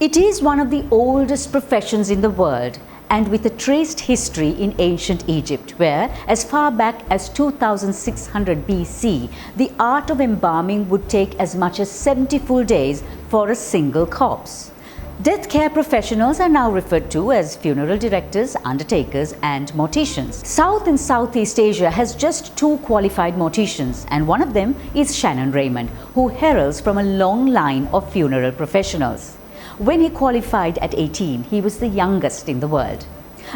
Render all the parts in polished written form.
It is one of the oldest professions in the world, and with a traced history in ancient Egypt, where as far back as 2600 BC, the art of embalming would take as much as 70 full days for a single corpse. Death care professionals are now referred to as funeral directors, undertakers and morticians. South and Southeast Asia has just 2 qualified morticians, and one of them is Shannon Raymond, who heralds from a long line of funeral professionals. When he qualified at 18, he was the youngest in the world.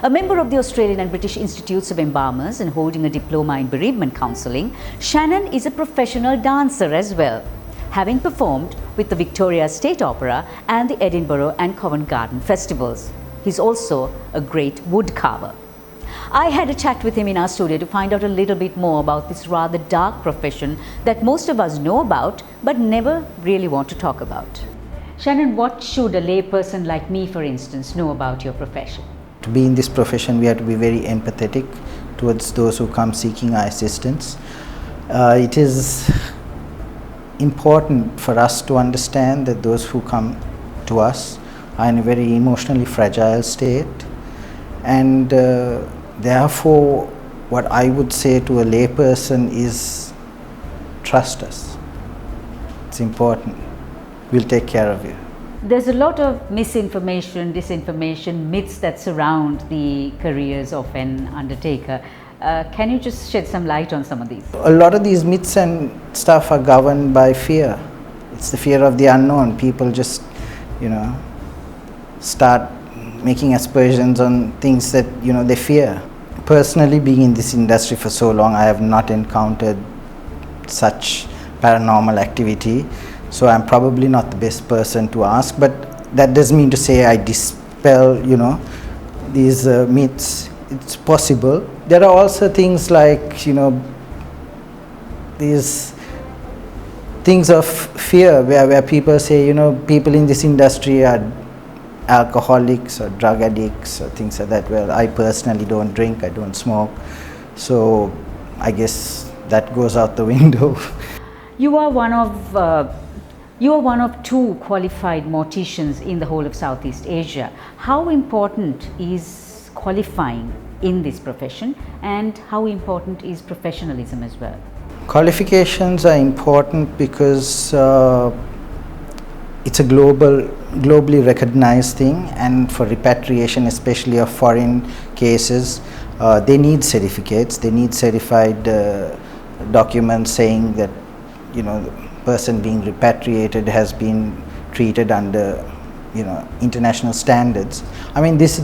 A member of the Australian and British Institutes of Embalmers and holding a diploma in bereavement counselling, Shannon is a professional dancer as well, having performed with the Victoria State Opera and the Edinburgh and Covent Garden festivals. He's also a great wood carver. I had a chat with him in our studio to find out a little bit more about this rather dark profession that most of us know about but never really want to talk about. Shannon, what should a layperson like me, for instance, know about your profession? To be in this profession, we have to be very empathetic towards those who come seeking our assistance. It is important for us to understand that those who come to us are in a very emotionally fragile state, and therefore what I would say to a layperson is trust us. It's important. We'll take care of you. There's a lot of misinformation, disinformation, myths that surround the careers of an undertaker. Can you just shed some light on some of these? A lot of these myths and stuff are governed by fear. It's the fear of the unknown. People just, start making aspersions on things that, they fear. Personally, being in this industry for so long, I have not encountered such paranormal activity. So I'm probably not the best person to ask, but that doesn't mean to say I dispel, these myths. It's possible. There are also things like, these things of fear where people say, people in this industry are alcoholics or drug addicts or things like that. Well, I personally don't drink, I don't smoke. So I guess that goes out the window. You are one of 2 qualified morticians in the whole of Southeast Asia. How important is qualifying in this profession, and how important is professionalism as well? Qualifications are important because it's a globally recognized thing, and for repatriation, especially of foreign cases, they need certificates. They need certified documents saying that the person being repatriated has been treated under international standards. I mean, this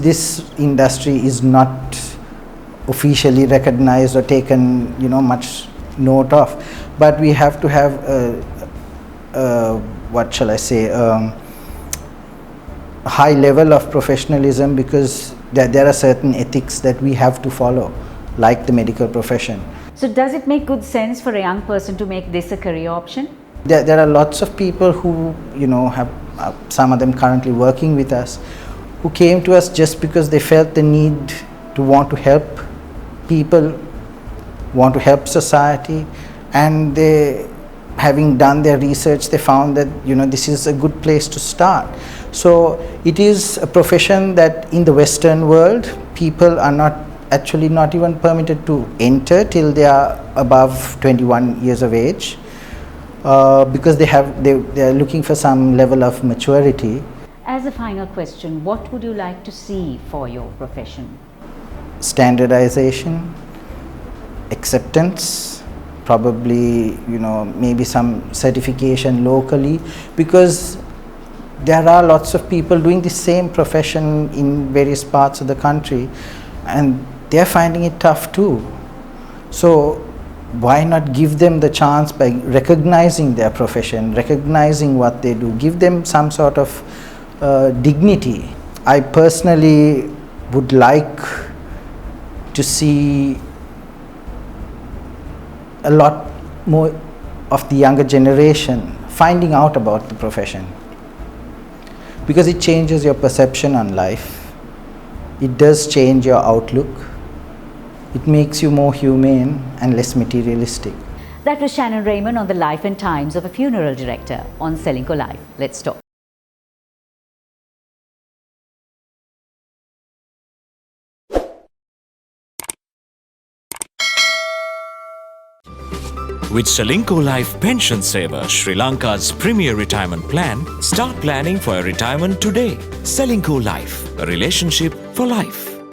industry is not officially recognized or taken much note of, but we have to have what shall I say, a high level of professionalism, because there are certain ethics that we have to follow, like the medical profession. So does it make good sense for a young person to make this a career option? There are lots of people who have some of them currently working with us, who came to us just because they felt the need to want to help people, want to help society, and they, having done their research, they found that this is a good place to start. So it is a profession that in the Western world people are not even permitted to enter till they are above 21 years of age. Because they are looking for some level of maturity. As a final question, what would you like to see for your profession? Standardization, acceptance, probably maybe some certification locally, because there are lots of people doing the same profession in various parts of the country, and they are finding it tough too. So why not give them the chance by recognizing their profession, recognizing what they do, give them some sort of dignity. I personally would like to see a lot more of the younger generation finding out about the profession, because it changes your perception on life. It does change your outlook. It makes you more humane and less materialistic. That was Shannon Raymond on the life and times of a funeral director on Ceylinco Live. Let's talk. With Ceylinco Life Pension Saver, Sri Lanka's premier retirement plan, start planning for your retirement today. Ceylinco Life, a relationship for life.